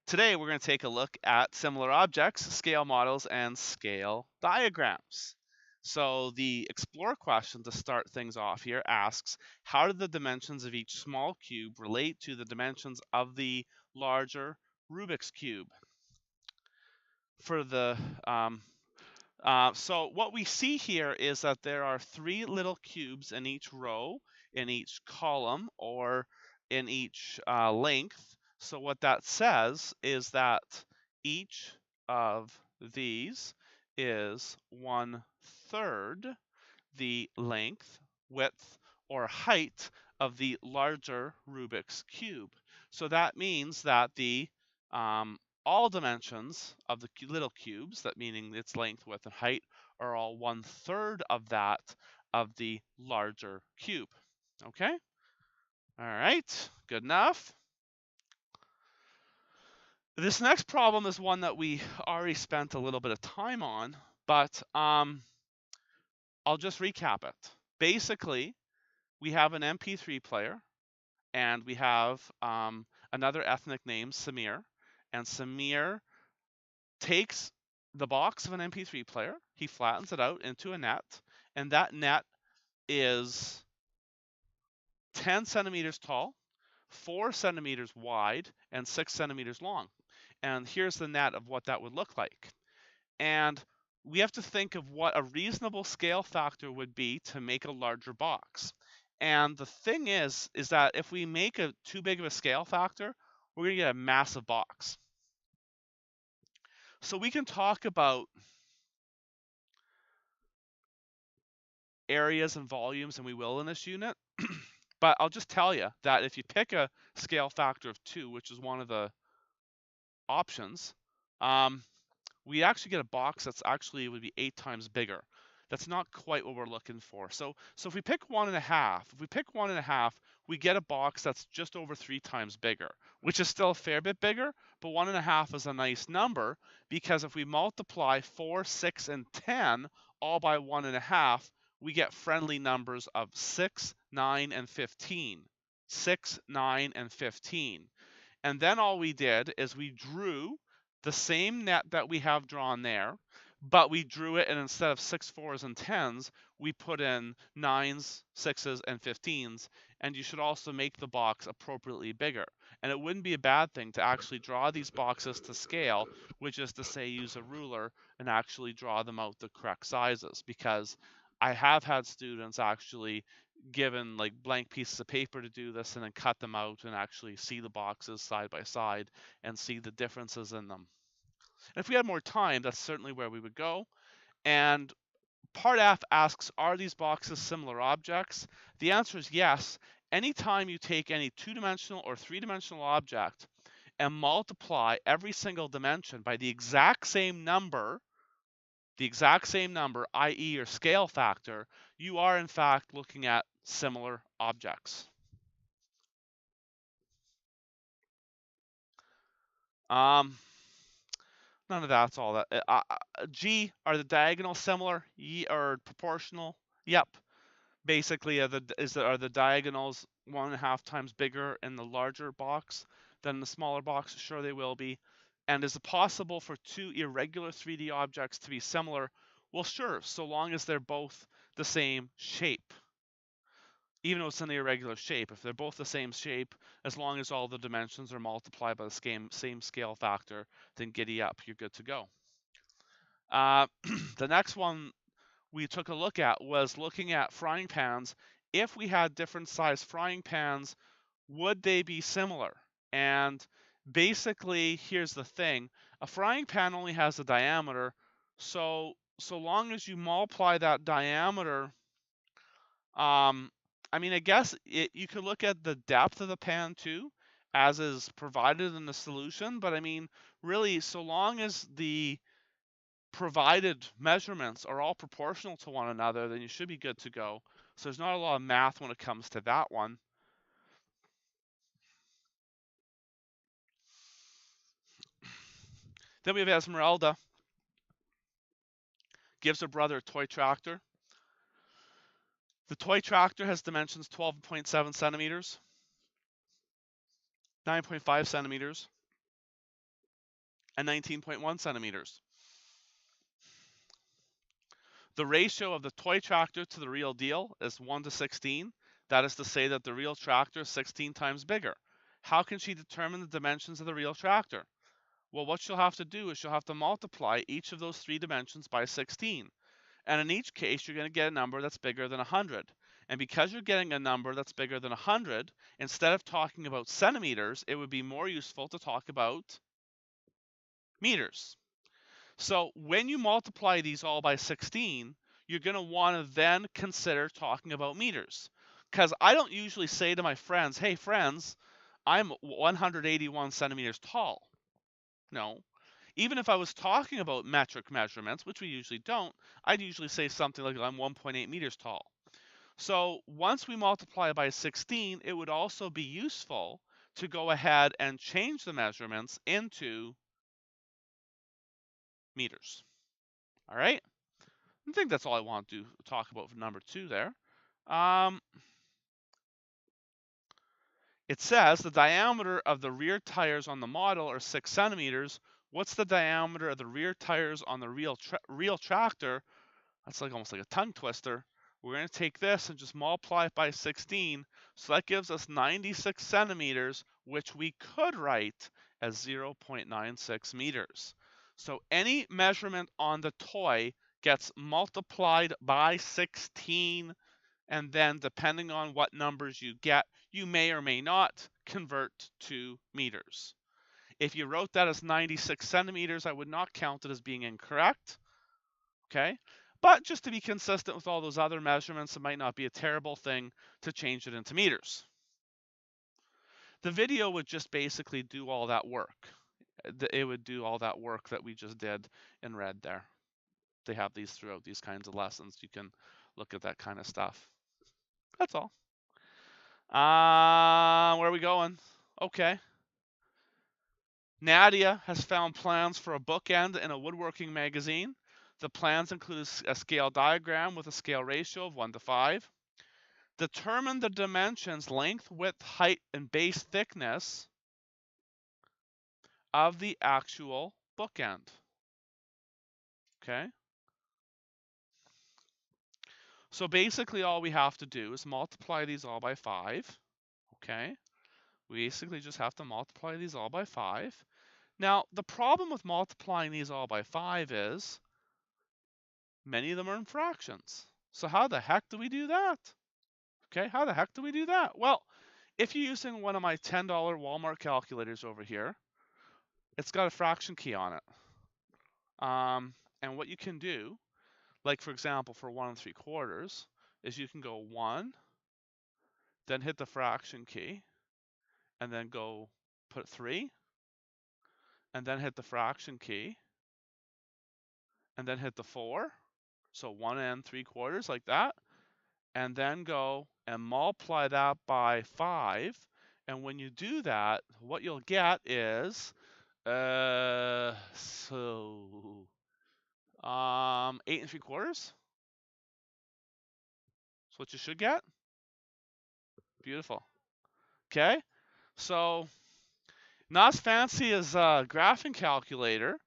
Today we're going to take a look at similar objects, scale models, and scale diagrams. So the explore question to start things off here asks, how do the dimensions of each small cube relate to the dimensions of the larger Rubik's Cube? So what we see here is that there are three little cubes in each row, in each column, or in each length. So what that says is that each of these is 1/3 the length, width, or height of the larger Rubik's Cube. So that means that the all dimensions of the little cubes, that meaning its length, width, and height, are all 1/3 of that of the larger cube. Okay? All right, good enough. This next problem is one that we already spent a little bit of time on, but I'll just recap it. Basically, we have an MP3 player, and we have another ethnic named Samir, and Samir takes the box of an MP3 player, he flattens it out into a net, and that net is 10 centimeters tall, 4 centimeters wide, and 6 centimeters long. And here's the net of what that would look like. And we have to think of what a reasonable scale factor would be to make a larger box. And the thing is that if we make a too big of a scale factor, we're going to get a massive box. So we can talk about areas and volumes, and we will in this unit. But I'll just tell you that if you pick a scale factor of 2, which is one of the options, we actually get a box that's actually would be 8 times bigger. That's not quite what we're looking for. So if we pick 1.5, we get a box that's just over 3 times bigger, which is still a fair bit bigger, but 1.5 is a nice number because if we multiply 4, 6, and 10 all by 1.5, we get friendly numbers of 6, 9, and 15. 6, 9, and 15. And then all we did is we drew the same net that we have drawn there, but we drew it, and instead of 6, 4s, and 10s, we put in 9s, 6s, and 15s, and you should also make the box appropriately bigger. And it wouldn't be a bad thing to actually draw these boxes to scale, which is to say use a ruler and actually draw them out the correct sizes, because I have had students actually given like blank pieces of paper to do this and then cut them out and actually see the boxes side by side and see the differences in them. And if we had more time, that's certainly where we would go. And part F asks, are these boxes similar objects? The answer is yes. Anytime you take any two-dimensional or three-dimensional object and multiply every single dimension by the exact same number, i.e. your scale factor, you are in fact looking at similar objects. None of that's all that. G, are the diagonals similar? Or proportional? Yep. Basically, are the diagonals 1.5 times bigger in the larger box than the smaller box? Sure, they will be. And is it possible for two irregular 3D objects to be similar? Well, sure, so long as they're both the same shape. Even though it's in the irregular shape, if they're both the same shape, as long as all the dimensions are multiplied by the same scale factor, then giddy up, you're good to go. The next one we took a look at was looking at frying pans. If we had different size frying pans, would they be similar? And basically, here's the thing. A frying pan only has a diameter, so long as you multiply that diameter, I mean, I guess you could look at the depth of the pan too, as is provided in the solution, but I mean, really, so long as the provided measurements are all proportional to one another, then you should be good to go. So there's not a lot of math when it comes to that one. Then we have Esmeralda. Gives her brother a toy tractor. The toy tractor has dimensions 12.7 centimeters, 9.5 centimeters, and 19.1 centimeters. The ratio of the toy tractor to the real deal is 1 to 16. That is to say that the real tractor is 16 times bigger. How can she determine the dimensions of the real tractor? Well, what she'll have to do is she'll have to multiply each of those 3 dimensions by 16. And in each case, you're going to get a number that's bigger than 100. And because you're getting a number that's bigger than 100, instead of talking about centimeters, it would be more useful to talk about meters. So when you multiply these all by 16, you're going to want to then consider talking about meters. Because I don't usually say to my friends, hey friends, I'm 181 centimeters tall. No. Even if I was talking about metric measurements, which we usually don't, I'd usually say something like I'm 1.8 meters tall. So once we multiply by 16, it would also be useful to go ahead and change the measurements into meters. All right? I think that's all I want to talk about for number 2 there. It says the diameter of the rear tires on the model are 6 centimeters. What's the diameter of the rear tires on the real tractor? That's like almost like a tongue twister. We're going to take this and just multiply it by 16. So that gives us 96 centimeters, which we could write as 0.96 meters. So any measurement on the toy gets multiplied by 16, and then depending on what numbers you get, you may or may not convert to meters. If you wrote that as 96 centimeters, I would not count it as being incorrect. Okay? But just to be consistent with all those other measurements, it might not be a terrible thing to change it into meters. The video would just basically do all that work. It would do all that work that we just did in red there. They have these throughout these kinds of lessons. You can look at that kind of stuff. That's all. Where are we going? Okay. Nadia has found plans for a bookend in a woodworking magazine. The plans include a scale diagram with a scale ratio of 1 to 5. Determine the dimensions, length, width, height, and base thickness of the actual bookend. Okay. So basically all we have to do is multiply these all by 5. Okay. We basically just have to multiply these all by 5. Now, the problem with multiplying these all by 5 is many of them are in fractions. So how the heck do we do that? Okay, how the heck do we do that? Well, if you're using one of my $10 Walmart calculators over here, it's got a fraction key on it. And what you can do, like for example, for 1 3/4, is you can go 1, then hit the fraction key, and then go put 3, and then hit the fraction key, and then hit the 4. So 1 3/4 like that, and then go and multiply that by 5. And when you do that, what you'll get is 8 3/4. That's what you should get. Beautiful. Okay, so not as fancy as a graphing calculator,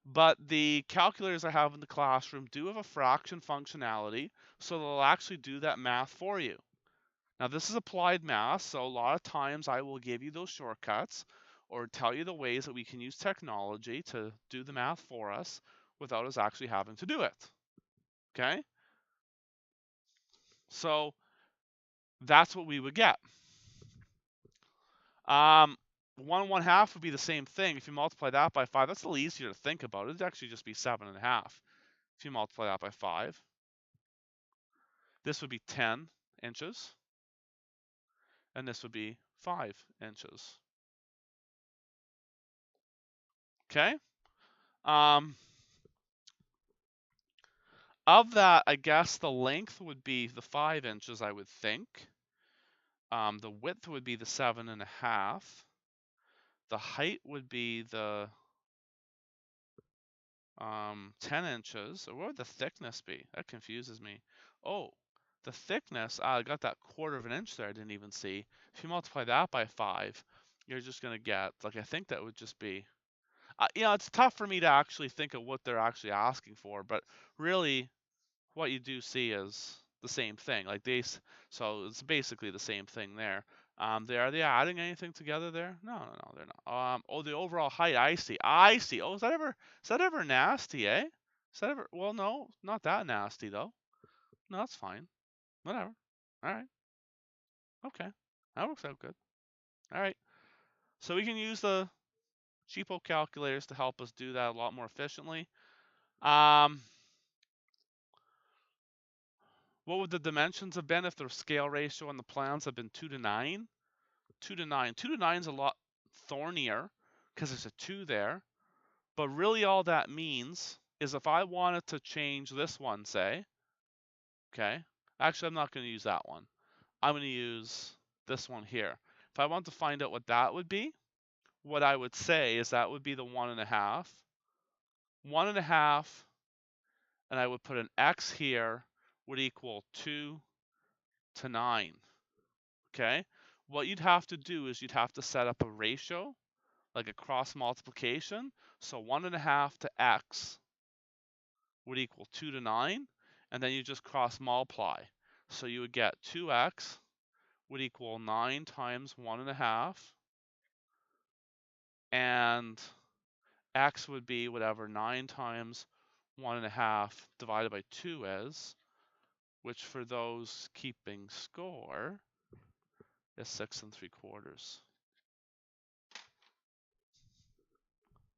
but the calculators I have in the classroom do have a fraction functionality, so they'll actually do that math for you. Now this is applied math, so a lot of times I will give you those shortcuts or tell you the ways that we can use technology to do the math for us without us actually having to do it. Okay? So that's what we would get. 1 1/2 would be the same thing. If you multiply that by 5, that's a little easier to think about. It'd actually just be 7 1/2 if you multiply that by 5. This would be 10 inches, and this would be 5 inches. Okay? Of that, I guess the length would be the 5 inches, I would think. The width would be the 7 1/2. The height would be the 10 inches. Or what would the thickness be? That confuses me. Oh, the thickness, I got that 1/4 of an inch there I didn't even see. If you multiply that by 5, you're just going to get, like, I think that would just be, you know, it's tough for me to actually think of what they're actually asking for, but really what you do see is the same thing. Like so it's basically the same thing there. Are they adding anything together there? No, they're not. Oh, the overall height. I see. Oh, is that ever nasty, eh? Is that ever? Well, no, not that nasty though. No, that's fine. Whatever. All right. Okay. That works out good. All right. So we can use the cheapo calculators to help us do that a lot more efficiently. What would the dimensions have been if the scale ratio on the plans had been 2 to 9? 2 to 9. 2 to 9 is a lot thornier because there's a 2 there. But really all that means is if I wanted to change this one, say, okay, actually I'm not going to use that one. I'm going to use this one here. If I want to find out what that would be, what I would say is that would be the 1.5. 1.5, and I would put an x here would equal 2 to 9. Okay? What you'd have to do is you'd have to set up a ratio, like a cross multiplication. So 1.5 to x would equal 2 to 9, and then you just cross multiply. So you would get 2x would equal 9 times 1.5, and x would be whatever 9 times 1.5 divided by 2 is, which for those keeping score is 6 3/4.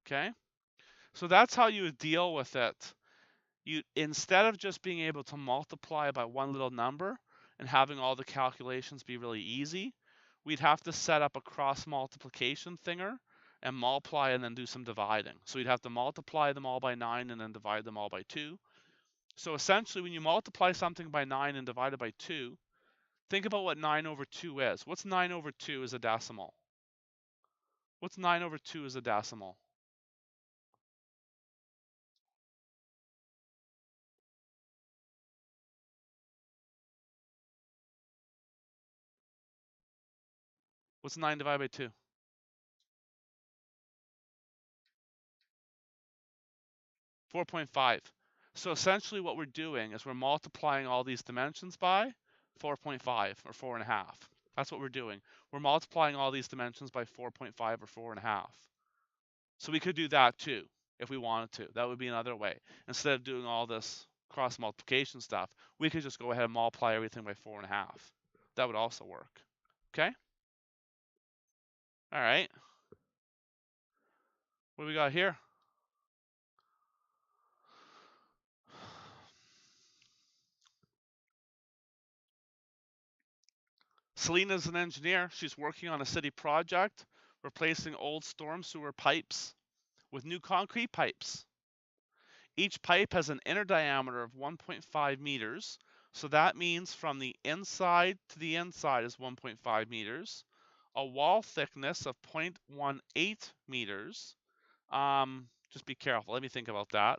Okay, so that's how you would deal with it. You, instead of just being able to multiply by one little number and having all the calculations be really easy, we'd have to set up a cross multiplication thinger and multiply and then do some dividing. So we'd have to multiply them all by 9 and then divide them all by 2. So essentially when you multiply something by 9 and divide it by 2, think about what 9 over 2 is. What's 9 over 2 as a decimal? What's 9 over 2 as a decimal? What's 9 divided by 2? 4.5. So essentially what we're doing is we're multiplying all these dimensions by 4.5 or 4.5. That's what we're doing. We're multiplying all these dimensions by 4.5 or 4.5. So we could do that too if we wanted to. That would be another way. Instead of doing all this cross multiplication stuff, we could just go ahead and multiply everything by 4.5. That would also work. Okay? All right. What do we got here? Selena's an engineer. She's working on a city project, replacing old storm sewer pipes with new concrete pipes. Each pipe has an inner diameter of 1.5 meters. So that means from the inside to the inside is 1.5 meters. A wall thickness of 0.18 meters. Just be careful. Let me think about that.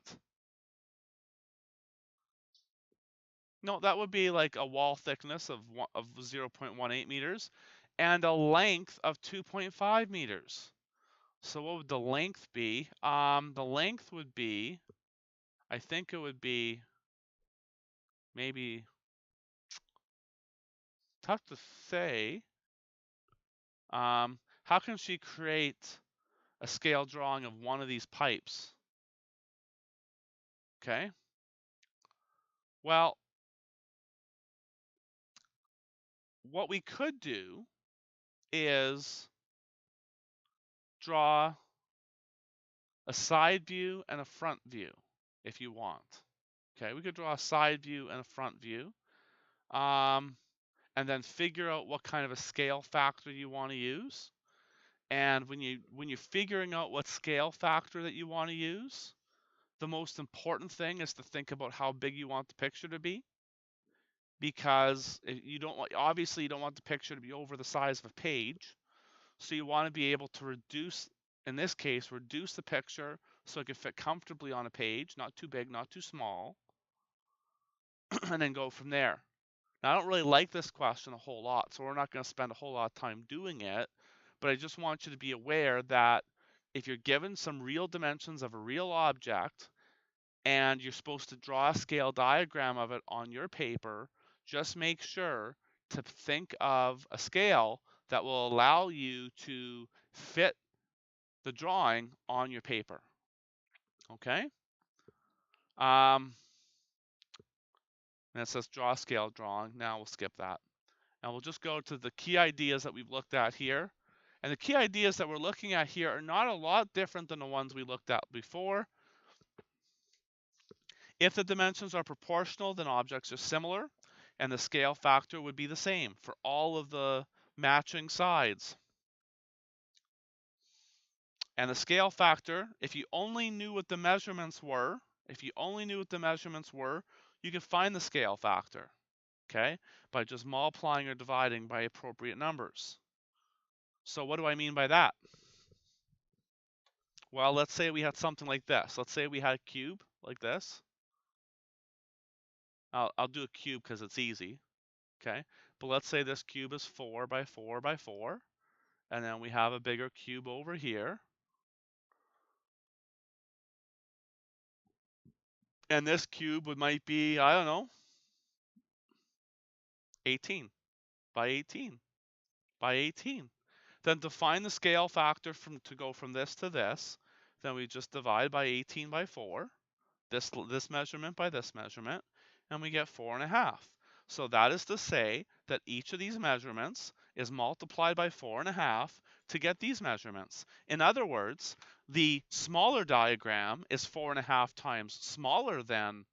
No, that would be like a wall thickness of 0.18 meters and a length of 2.5 meters. So what would the length be? The length would be, I think it would be maybe, tough to say. How can she create a scale drawing of one of these pipes? Okay. Well, what we could do is draw a side view and a front view if you want. Okay, we could draw a side view and a front view. And then figure out what kind of a scale factor you want to use. And when you're figuring out what scale factor that you want to use, the most important thing is to think about how big you want the picture to be. Because you don't want, obviously you don't want the picture to be over the size of a page. So you want to be able to reduce, in this case, reduce the picture so it can fit comfortably on a page, not too big, not too small, and then go from there. Now, I don't really like this question a whole lot, so we're not going to spend a whole lot of time doing it, but I just want you to be aware that if you're given some real dimensions of a real object and you're supposed to draw a scale diagram of it on your paper, just make sure to think of a scale that will allow you to fit the drawing on your paper. Okay? And it says draw scale drawing. Now we'll skip that. And we'll just go to the key ideas that we've looked at here. And the key ideas that we're looking at here are not a lot different than the ones we looked at before. If the dimensions are proportional, then objects are similar, and the scale factor would be the same for all of the matching sides. And the scale factor, if you only knew what the measurements were, you could find the scale factor, okay, by just multiplying or dividing by appropriate numbers. So what do I mean by that? Well, let's say we had something like this. Let's say we had a cube like this. I'll do a cube because it's easy, okay? But let's say this cube is 4 by 4 by 4, and then we have a bigger cube over here. And this cube might be, I don't know, 18 by 18 by 18. Then to find the scale factor to go from this to this, then we just divide by 18 by 4, this measurement by this measurement, and we get 4.5. So that is to say that each of these measurements is multiplied by 4.5 to get these measurements. In other words, the smaller diagram is 4.5 times smaller than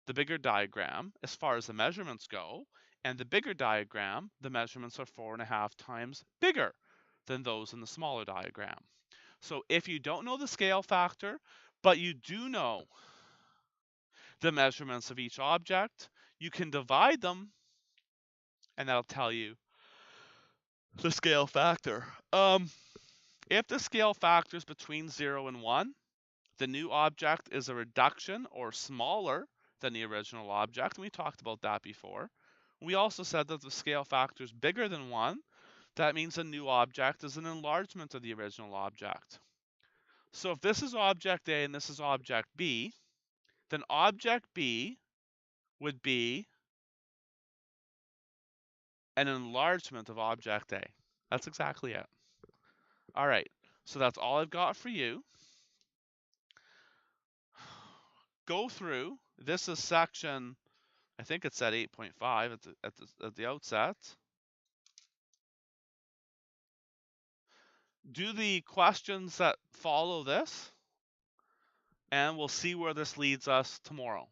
the bigger diagram as far as the measurements go, and the bigger diagram, the measurements are 4.5 times bigger than those in the smaller diagram. So if you don't know the scale factor, but you do know the measurements of each object, you can divide them, and that'll tell you the scale factor. If the scale factor is between 0 and 1, the new object is a reduction or smaller than the original object, and we talked about that before. We also said that the scale factor is bigger than 1. That means a new object is an enlargement of the original object. So if this is object A and this is object B, then object B would be an enlargement of object A. That's exactly it. All right, so that's all I've got for you. Go through. This is section, I think it's at 8.5 at the outset. Do the questions that follow this, and we'll see where this leads us tomorrow.